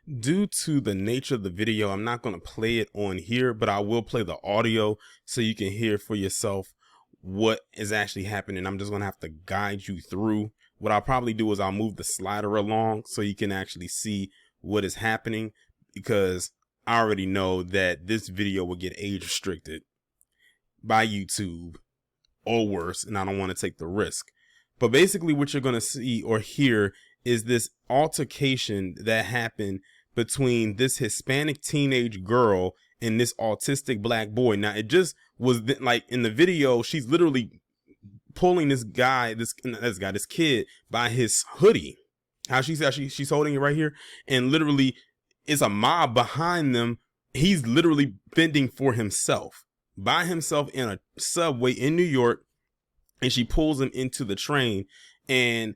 Due to the nature of the video, I'm not going to play it on here, but I will play the audio so you can hear for yourself what is actually happening. I'm just going to have to guide you through. What I'll probably do is I'll move the slider along so you can actually see what is happening, because I already know that this video will get age restricted by YouTube or worse, and I don't want to take the risk. But basically what you're going to see or hear is this altercation that happened between this Hispanic teenage girl and this autistic black boy. Now, it just was like in the video, she's literally pulling this kid by his hoodie. How she's holding it right here, and literally it's a mob behind them. He's literally fending for himself by himself in a subway in New York, and she pulls him into the train, and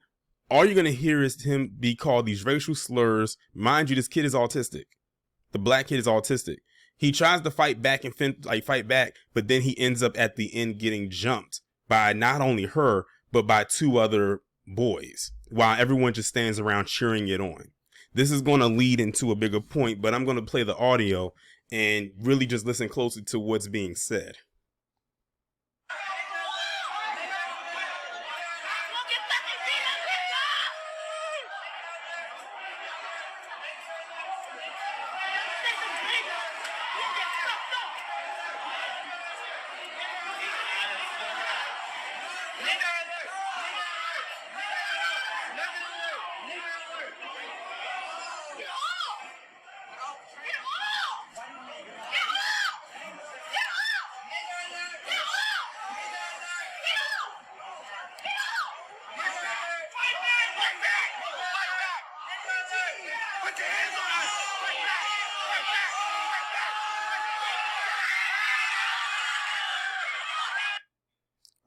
all you're going to hear is him be called these racial slurs. Mind you, this kid is autistic. The black kid is autistic. He tries to fight back and fight back, but then he ends up at the end getting jumped by not only her, but by two other boys, while everyone just stands around cheering it on. This is going to lead into a bigger point, but I'm going to play the audio and really just listen closely to what's being said.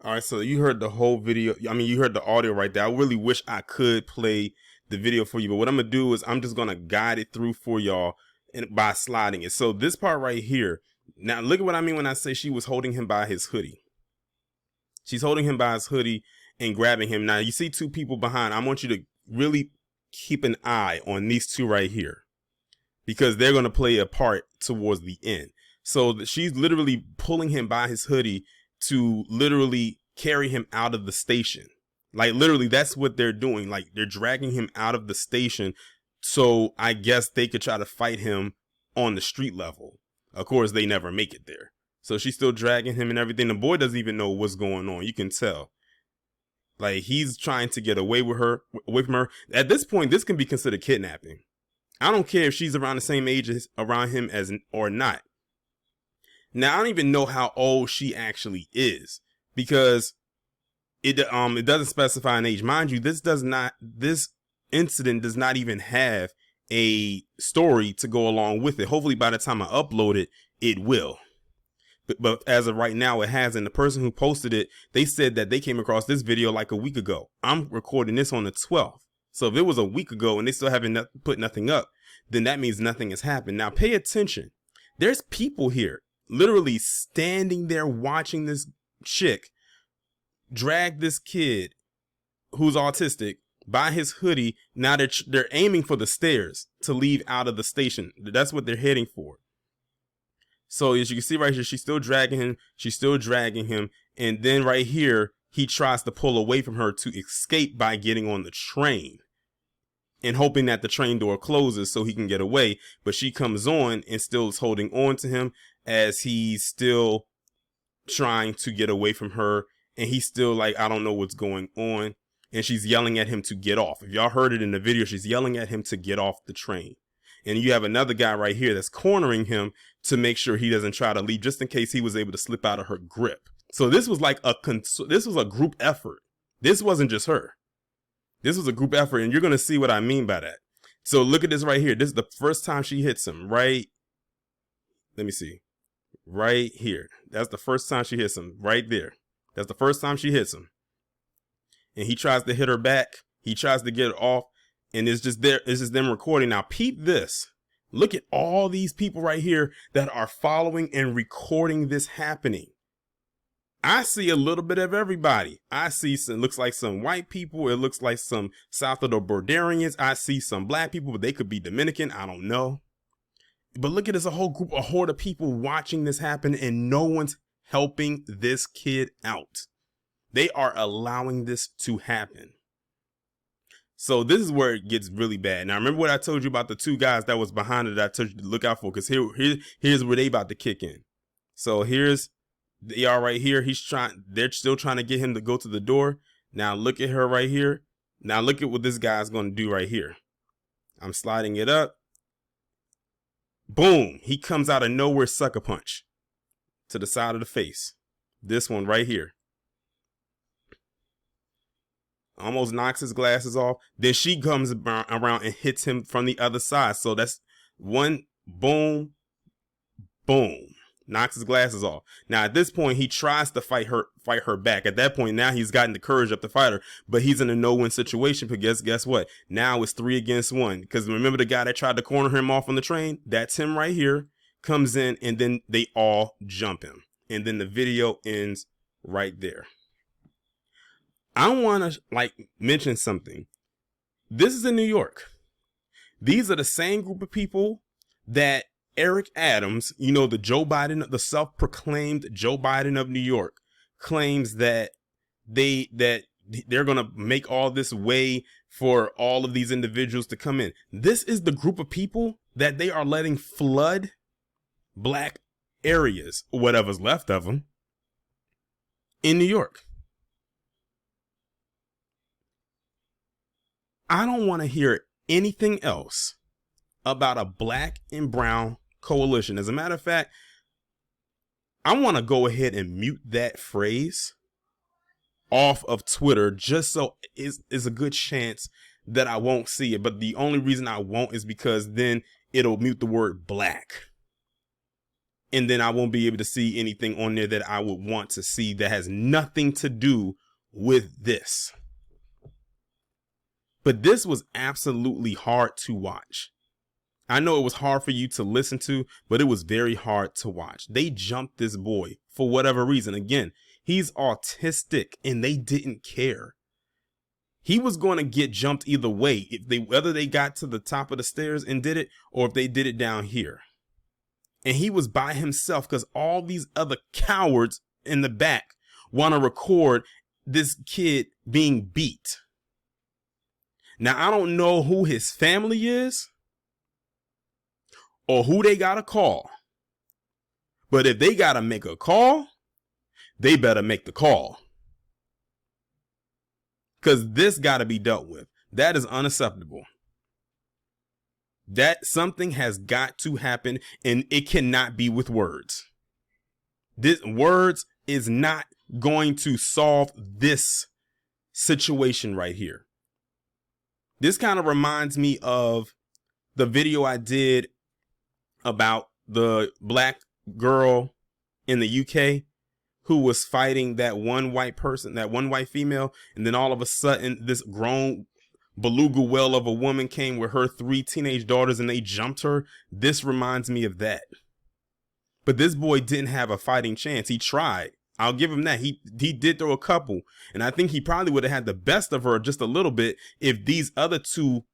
All right, so you heard the whole video. I mean, you heard the audio right there. I really wish I could play the video for you, but what I'm going to do is I'm just going to guide it through for y'all by sliding it. So this part right here, now look at what I mean when I say she was holding him by his hoodie. She's holding him by his hoodie and grabbing him. Now you see two people behind. I want you to really keep an eye on these two right here, because they're going to play a part towards the end. So she's literally pulling him by his hoodie to literally carry him out of the station. Like literally that's what they're doing. Like they're dragging him out of the station. So I guess they could try to fight him on the street level. Of course, they never make it there. So she's still dragging him and everything. The boy doesn't even know what's going on. You can tell. Like he's trying to get away from her. At this point, this can be considered kidnapping. I don't care if she's around the same age as around him as or not. Now, I don't even know how old she actually is, because it doesn't specify an age. Mind you, this incident does not even have a story to go along with it. Hopefully by the time I upload it, it will. But as of right now, it hasn't. The person who posted it, they said that they came across this video like a week ago. I'm recording this on the 12th. So if it was a week ago and they still haven't put nothing up, then that means nothing has happened. Now pay attention. There's people here literally standing there watching this chick drag this kid who's autistic by his hoodie. Now they're aiming for the stairs to leave out of the station. That's what they're heading for. So as you can see right here, she's still dragging him. She's still dragging him. And then right here, he tries to pull away from her to escape by getting on the train and hoping that the train door closes so he can get away. But she comes on and still is holding on to him as he's still trying to get away from her. And he's still like, I don't know what's going on. And she's yelling at him to get off. If y'all heard it in the video, she's yelling at him to get off the train. And you have another guy right here that's cornering him to make sure he doesn't try to leave, just in case he was able to slip out of her grip. So this was like this was a group effort. This wasn't just her. This was a group effort, and you're going to see what I mean by that. So look at this right here. This is the first time she hits him, right? Let me see. Right here. That's the first time she hits him, right there. That's the first time she hits him. And he tries to hit her back. He tries to get it off, and it's just them recording. Now peep this. Look at all these people right here that are following and recording this happening. I see a little bit of everybody. I see some, looks like some white people. It looks like some south of the Borderians. I see some black people, but they could be Dominican. I don't know. But look at this, a whole group, a horde of people watching this happen, and no one's helping this kid out. They are allowing this to happen. So this is where it gets really bad. Now, remember what I told you about the two guys that was behind it that I told you to look out for? Because here's where they about to kick in. So they are right here. They're still trying to get him to go to the door. Now look at her right here. Now look at what this guy's going to do right here. I'm sliding it up. Boom. He comes out of nowhere, sucker punch to the side of the face. This one right here. Almost knocks his glasses off. Then she comes around and hits him from the other side. So that's one, boom, boom. Knocks his glasses off. Now at this point, he tries to fight her back. At that point, now he's gotten the courage up to fight her, but he's in a no-win situation. Because guess what? Now it's 3 against 1. Because remember the guy that tried to corner him off on the train? That's him right here. Comes in, and then they all jump him. And then the video ends right there. I want to mention something. This is in New York. These are the same group of people that Eric Adams, the Joe Biden, the self-proclaimed Joe Biden of New York, claims that they're going to make all this way for all of these individuals to come in. This is the group of people that they are letting flood black areas, or whatever's left of them, in New York. I don't want to hear anything else about a black and brown coalition. As a matter of fact, I want to go ahead and mute that phrase off of Twitter, just so is a good chance that I won't see it. But the only reason I won't is because then it'll mute the word black. And then I won't be able to see anything on there that I would want to see that has nothing to do with this. But this was absolutely hard to watch. I know it was hard for you to listen to, but it was very hard to watch. They jumped this boy for whatever reason. Again, he's autistic and they didn't care. He was going to get jumped either way, whether they got to the top of the stairs and did it, or if they did it down here. And he was by himself because all these other cowards in the back want to record this kid being beat. Now, I don't know who his family is or who they got to call. But if they got to make a call, they better make the call. Because this got to be dealt with. That is unacceptable. That something has got to happen, and it cannot be with words. Words is not going to solve this situation right here. This kind of reminds me of the video I did about the black girl in the UK who was fighting that one white person, that one white female. And then all of a sudden, this grown beluga whale of a woman came with her 3 teenage daughters and they jumped her. This reminds me of that. But this boy didn't have a fighting chance. He tried. I'll give him that. He did throw a couple. And I think he probably would have had the best of her just a little bit if these other two,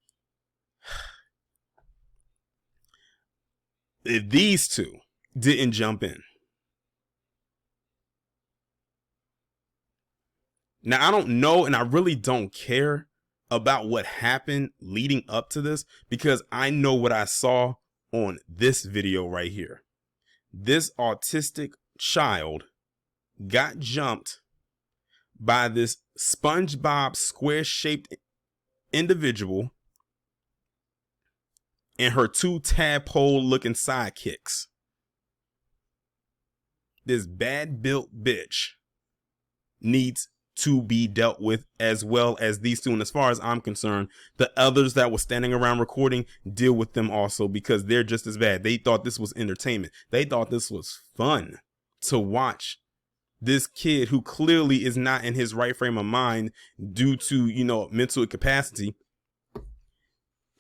if these two didn't jump in. Now, I don't know, and I really don't care about what happened leading up to this, because I know what I saw on this video right here. This autistic child got jumped by this SpongeBob square-shaped individual and her 2 tadpole-looking sidekicks. This bad-built bitch needs to be dealt with, as well as these two. And as far as I'm concerned, the others that were standing around recording, deal with them also, because they're just as bad. They thought this was entertainment. They thought this was fun to watch this kid who clearly is not in his right frame of mind due to, mental incapacity,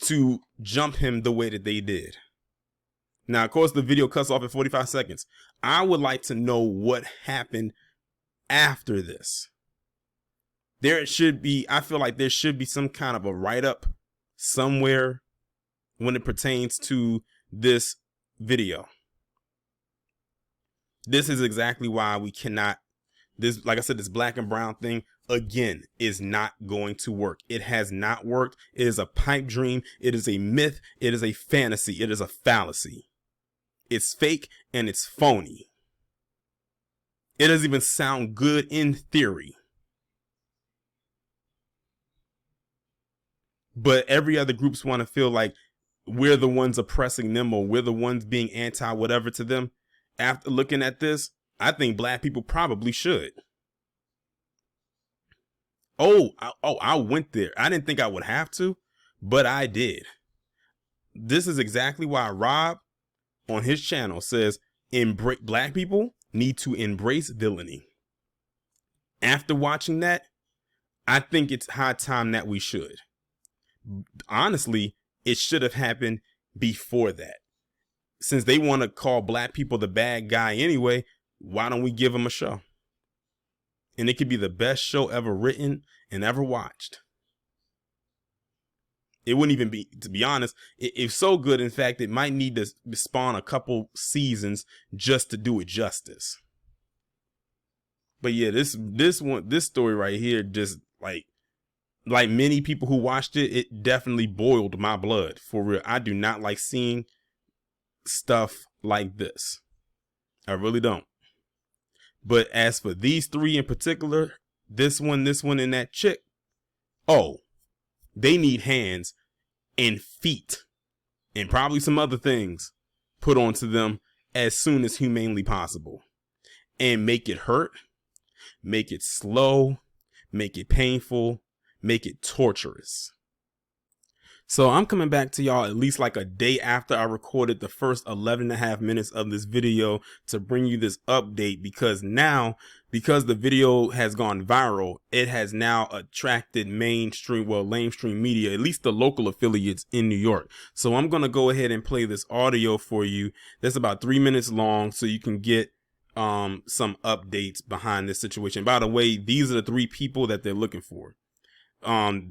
to jump him the way that they did. Now, of course, the video cuts off at 45 seconds. I would like to know what happened after this. I feel like there should be some kind of a write-up somewhere when it pertains to this video. This is exactly why we cannot, this, like I said, this black and brown thing, again, is not going to work. It has not worked. It is a pipe dream. It is a myth. It is a fantasy. It is a fallacy. It's fake and it's phony. It doesn't even sound good in theory. But every other groups want to feel like we're the ones oppressing them, or we're the ones being anti whatever to them. After looking at this, I think black people probably should. I went there. I didn't think I would have to, but I did. This is exactly why Rob on his channel says black people need to embrace villainy. After watching that, I think it's high time that we should. Honestly, it should have happened before that. Since they want to call black people the bad guy anyway, why don't we give them a show? And it could be the best show ever written and ever watched. It wouldn't even be, to be honest, it's so good. In fact, it might need to spawn a couple seasons just to do it justice. But yeah, this story right here, just like many people who watched it, it definitely boiled my blood, for real. I do not like seeing stuff like this. I really don't. But as for these three in particular, this one, and that chick, oh, they need hands and feet and probably some other things put onto them as soon as humanly possible. And make it hurt, make it slow, make it painful, make it torturous. So I'm coming back to y'all at least like a day after I recorded the first 11.5 minutes of this video to bring you this update, because the video has gone viral, it has now attracted mainstream media, at least the local affiliates in New York. So I'm going to go ahead and play this audio for you. That's about 3 minutes long, so you can get some updates behind this situation. By the way, these are the three people that they're looking for.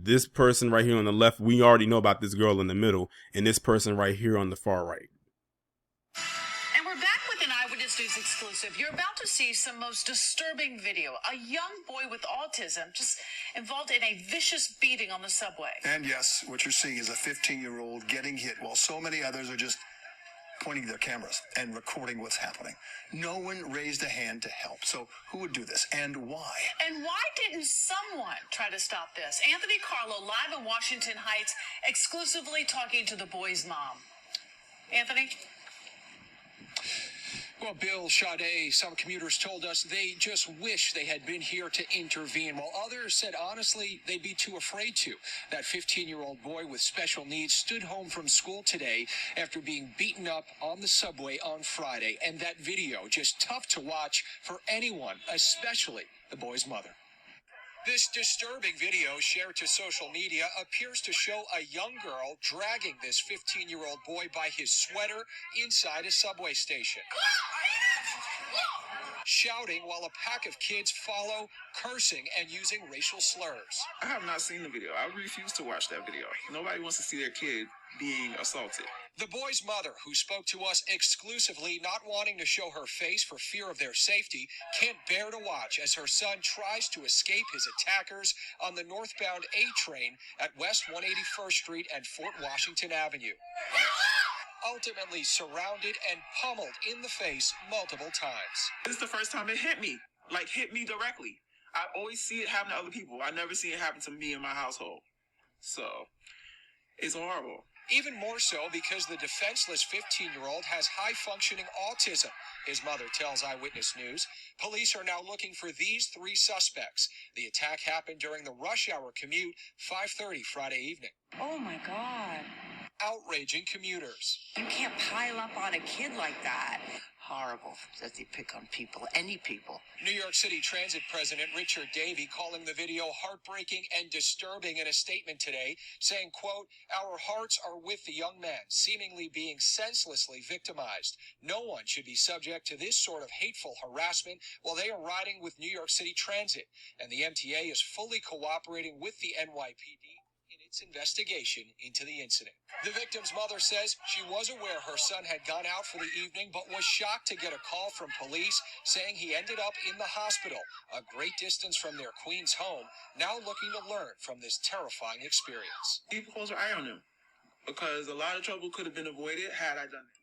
This person right here on the left, we already know about this girl in the middle, and this person right here on the far right. And we're back with an Eyewitness News exclusive. You're about to see some most disturbing video. A young boy with autism just involved in a vicious beating on the subway. And yes, what you're seeing is a 15-year-old getting hit while so many others are just pointing their cameras and recording what's happening. No one raised a hand to help. So who would do this and why? And why didn't someone try to stop this? Anthony Carlo live in Washington Heights, exclusively talking to the boy's mom. Anthony? Well, Bill, Sade, some commuters told us they just wish they had been here to intervene, while others said, honestly, they'd be too afraid to. That 15-year-old boy with special needs stood home from school today after being beaten up on the subway on Friday. And that video, just tough to watch for anyone, especially the boy's mother. This disturbing video shared to social media appears to show a young girl dragging this 15-year-old boy by his sweater inside a subway station. Shouting while a pack of kids follow, cursing and using racial slurs. I have not seen the video. I refuse to watch that video. Nobody wants to see their kid being assaulted. The boy's mother, who spoke to us exclusively, not wanting to show her face for fear of their safety, can't bear to watch as her son tries to escape his attackers on the northbound A train at West 181st Street and Fort Washington Avenue. Ultimately surrounded and pummeled in the face multiple times. This is the first time it hit me. Like, hit me directly. I always see it happen to other people. I never see it happen to me in my household. So, it's horrible. Even more so because the defenseless 15-year-old has high-functioning autism, his mother tells Eyewitness News. Police are now looking for these three suspects. The attack happened during the rush hour commute, 5:30 Friday evening. Oh, my God. Outraging commuters. You can't pile up on a kid like that. horrible that they pick on people, any people. New York City Transit President Richard Davey calling the video heartbreaking and disturbing in a statement today, saying, quote, "Our hearts are with the young man seemingly being senselessly victimized. No one should be subject to this sort of hateful harassment while they are riding with New York City Transit, and the MTA is fully cooperating with the NYPD in its investigation into the incident." The victim's mother says she was aware her son had gone out for the evening, but was shocked to get a call from police saying he ended up in the hospital, a great distance from their Queens home, now looking to learn from this terrifying experience. Keep a closer eye on him, because a lot of trouble could have been avoided had I done it.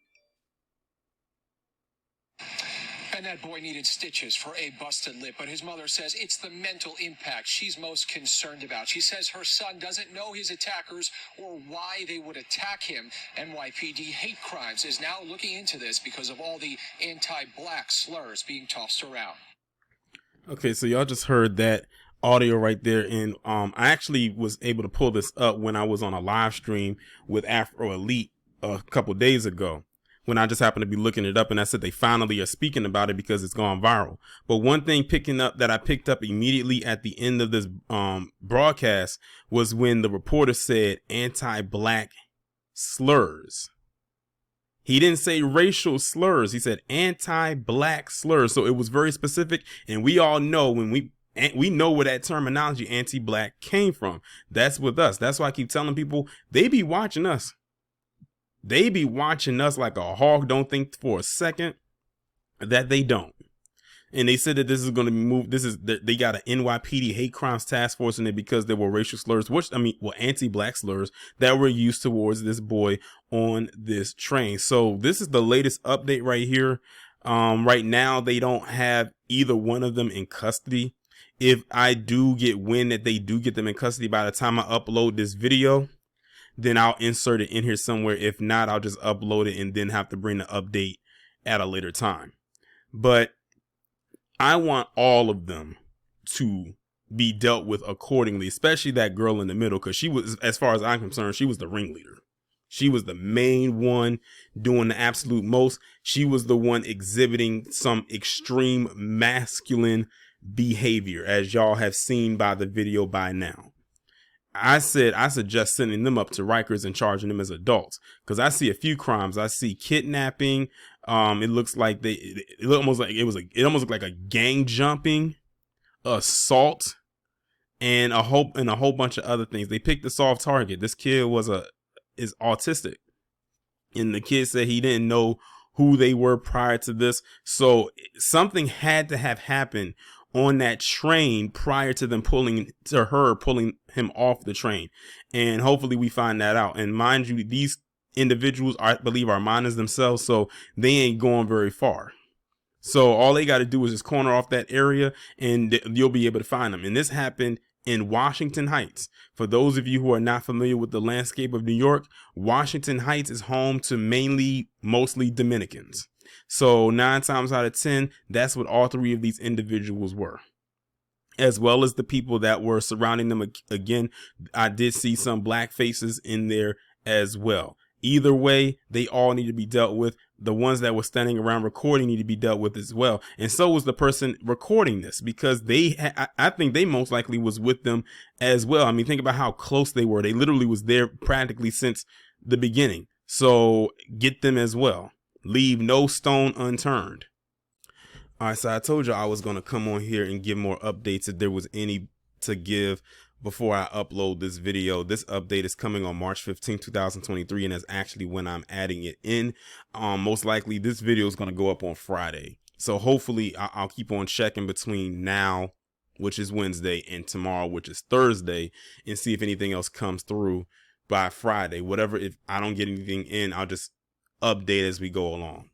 And that boy needed stitches for a busted lip, but his mother says it's the mental impact she's most concerned about. She says her son doesn't know his attackers or why they would attack him. NYPD Hate Crimes is now looking into this because of all the anti-black slurs being tossed around. Okay, so y'all just heard that audio right there, and I actually was able to pull this up when I was on a live stream with Afro Elite a couple days ago, when I just happened to be looking it up, and I said they finally are speaking about it because it's gone viral. But one thing I picked up immediately at the end of this broadcast was when the reporter said anti-black slurs. He didn't say racial slurs. He said anti-black slurs. So it was very specific, and we all know when we know where that terminology anti-black came from. That's with us. That's why I keep telling people they be watching us. They be watching us like a hawk. Don't think for a second that they don't. And they said that this is going to be moved. They got an NYPD hate crimes task force in it because there were racial slurs, anti-black slurs that were used towards this boy on this train. So this is the latest update right here. Right now, they don't have either one of them in custody. If I do get wind that they do get them in custody by the time I upload this video, then I'll insert it in here somewhere. If not, I'll just upload it and then have to bring the update at a later time. But I want all of them to be dealt with accordingly, especially that girl in the middle, because she was, as far as I'm concerned, she was the ringleader. She was the main one doing the absolute most. She was the one exhibiting some extreme masculine behavior, as y'all have seen by the video by now. I said I suggest sending them up to Rikers and charging them as adults, because I see a few crimes. I see kidnapping. It looks like it almost looked like a gang jumping, assault, and a whole bunch of other things. They picked a soft target. This kid is autistic, and the kid said he didn't know who they were prior to this. So something had to have happened on that train prior to them pulling him off the train. And hopefully we find that out. And mind you, these individuals, I believe, are minors themselves, so they ain't going very far. So all they got to do is just corner off that area and you'll be able to find them. And this happened in Washington Heights. For those of you who are not familiar with the landscape of New York, Washington Heights is home to mostly Dominicans. So 9 times out of 10, that's what all 3 of these individuals were, as well as the people that were surrounding them. Again, I did see some black faces in there as well. Either way, they all need to be dealt with. The ones that were standing around recording need to be dealt with as well. And so was the person recording this, because I think they most likely was with them as well. I mean, think about how close they were. They literally was there practically since the beginning. So get them as well. Leave no stone unturned. All right, so I told you I was going to come on here and give more updates if there was any to give before I upload this video. This update is coming on March 15, 2023, and that's actually when I'm adding it in. Most likely this video is going to go up on Friday. So hopefully I'll keep on checking between now, which is Wednesday, and tomorrow, which is Thursday, and see if anything else comes through by Friday. Whatever, if I don't get anything in, I'll just update as we go along.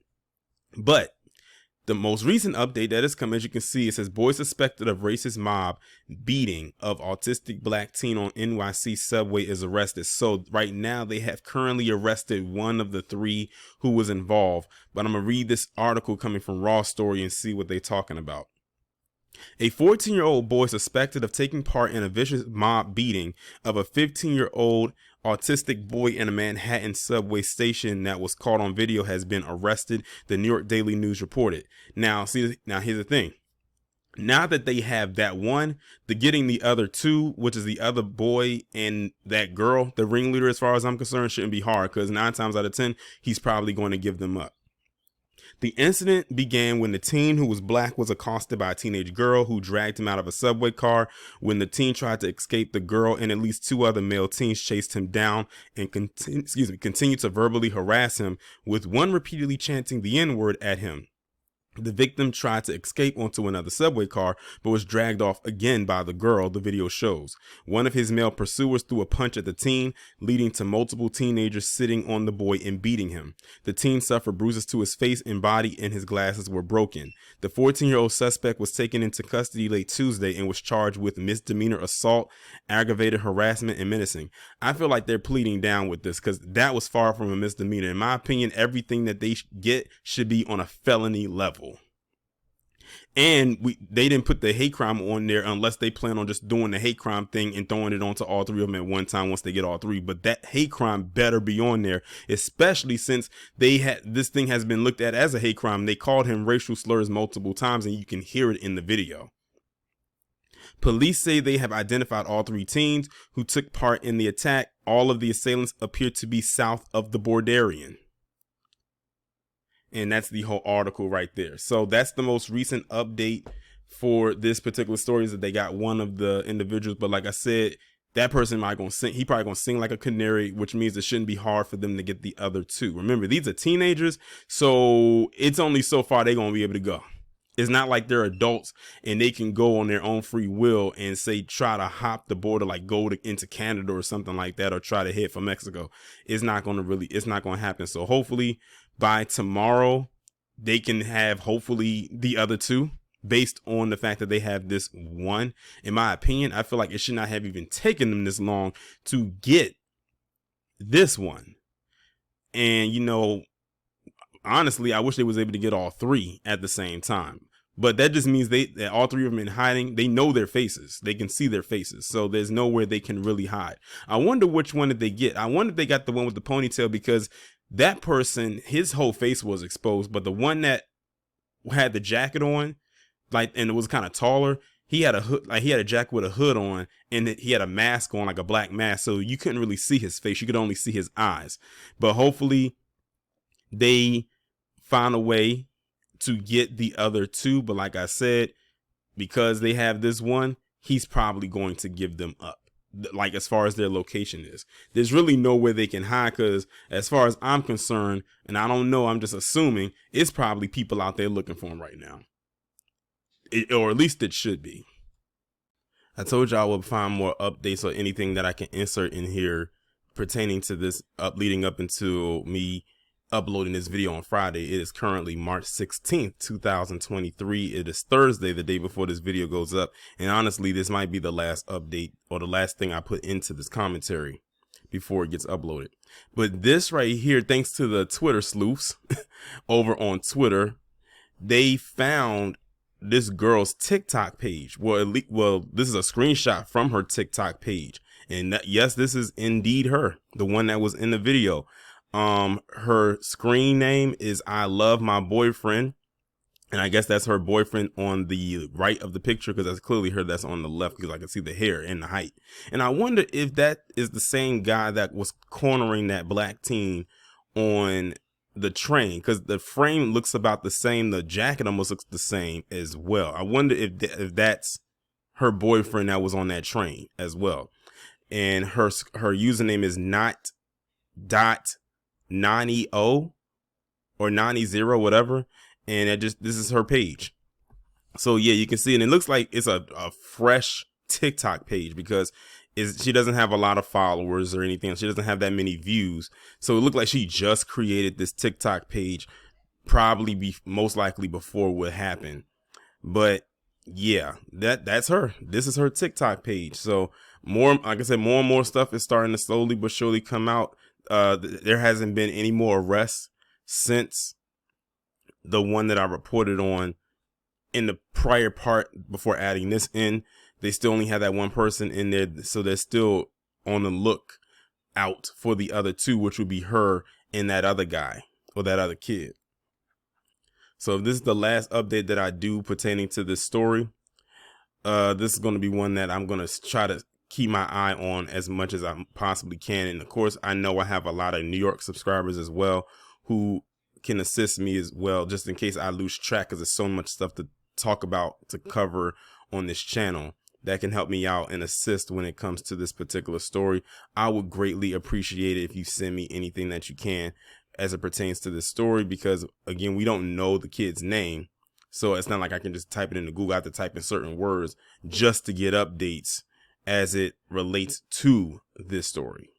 But the most recent update that has come, as you can see, it says boy suspected of racist mob beating of autistic black teen on NYC subway is arrested. So right now they have currently arrested one of the 3 who was involved. But I'm gonna read this article coming from Raw Story and see what they're talking about. A 14-year-old boy suspected of taking part in a vicious mob beating of a 15-year-old autistic boy in a Manhattan subway station that was caught on video has been arrested, the New York Daily News reported. Now here's the thing. Now that they have that one, the getting the other two, which is the other boy and that girl, the ringleader, as far as I'm concerned, shouldn't be hard, because 9 times out of 10, he's probably going to give them up. The incident began when the teen, who was black, was accosted by a teenage girl who dragged him out of a subway car. When the teen tried to escape, the girl and at least 2 other male teens chased him down and continued to verbally harass him, with one repeatedly chanting the N-word at him. The victim tried to escape onto another subway car, but was dragged off again by the girl, the video shows. One of his male pursuers threw a punch at the teen, leading to multiple teenagers sitting on the boy and beating him. The teen suffered bruises to his face and body, and his glasses were broken. The 14-year-old suspect was taken into custody late Tuesday and was charged with misdemeanor assault, aggravated harassment, and menacing. I feel like they're pleading down with this, because that was far from a misdemeanor. In my opinion, everything that they get should be on a felony level. And they didn't put the hate crime on there unless they plan on just doing the hate crime thing and throwing it onto all 3 of them at one time once they get all 3. But that hate crime better be on there, especially since this thing has been looked at as a hate crime. They called him racial slurs multiple times, and you can hear it in the video. Police say they have identified all 3 teens who took part in the attack. All of the assailants appear to be south of the Borderian. And that's the whole article right there. So that's the most recent update for this particular story, is that they got one of the individuals. But like I said, that person might gonna sing. He probably gonna sing like a canary, which means it shouldn't be hard for them to get the other 2. Remember, these are teenagers, so it's only so far they're gonna be able to go. It's not like they're adults and they can go on their own free will and say try to hop the border, like go into Canada or something like that, or try to head for Mexico. It's not gonna happen. So hopefully by tomorrow they can have hopefully the other 2, based on the fact that they have this one. In my opinion, I feel like it should not have even taken them this long to get this one. And honestly, I wish they was able to get all 3 at the same time. But that just means that all 3 of them in hiding, they know their faces. They can see their faces. So there's nowhere they can really hide. I wonder which one did they get. I wonder if they got the one with the ponytail, because that person, his whole face was exposed. But the one that had the jacket on, and it was kind of taller, he had a hood, he had a jacket with a hood on, and he had a mask on, like a black mask. So you couldn't really see his face. You could only see his eyes. But hopefully they find a way to get the other 2. But like I said, because they have this one, he's probably going to give them up. Like, as far as their location is, there's really nowhere they can hide, because as far as I'm concerned, and I don't know, I'm just assuming, it's probably people out there looking for him right now. Or at least it should be. I told you I would find more updates or anything that I can insert in here pertaining to this leading up until me uploading this video on Friday. It is currently March 16th, 2023. It is Thursday, the day before this video goes up. And honestly, this might be the last update or the last thing I put into this commentary before it gets uploaded. But this right here, thanks to the Twitter sleuths over on Twitter, they found this girl's TikTok page. Well, this is a screenshot from her TikTok page. And yes, this is indeed her, the one that was in the video. Her screen name is I Love My Boyfriend, and I guess that's her boyfriend on the right of the picture, because that's clearly her that's on the left, because I can see the hair and the height. And I wonder if that is the same guy that was cornering that black teen on the train, because the frame looks about the same, the jacket almost looks the same as well. I wonder if that's her boyfriend that was on that train as well. And her username is not.90 or 90, whatever, and this is her page. So yeah, you can see it, and it looks like it's a fresh TikTok page, because she doesn't have a lot of followers or anything. She doesn't have that many views, so it looked like she just created this TikTok page, probably most likely before what happened. But yeah, that's her. This is her TikTok page. So like I said, more and more stuff is starting to slowly but surely come out. There hasn't been any more arrests since the one that I reported on in the prior part before adding this in, they still only had that one person in there. So they're still on the look out for the other two, which would be her and that other guy or that other kid. So if this is the last update that I do pertaining to this story, this is going to be one that I'm going to try to keep my eye on as much as I possibly can. And of course, I know I have a lot of New York subscribers as well who can assist me as well, just in case I lose track, because there's so much stuff to talk about, to cover on this channel that can help me out and assist when it comes to this particular story. I would greatly appreciate it if you send me anything that you can as it pertains to this story, because again, we don't know the kid's name. So it's not like I can just type it into Google. I have to type in certain words just to get updates as it relates to this story.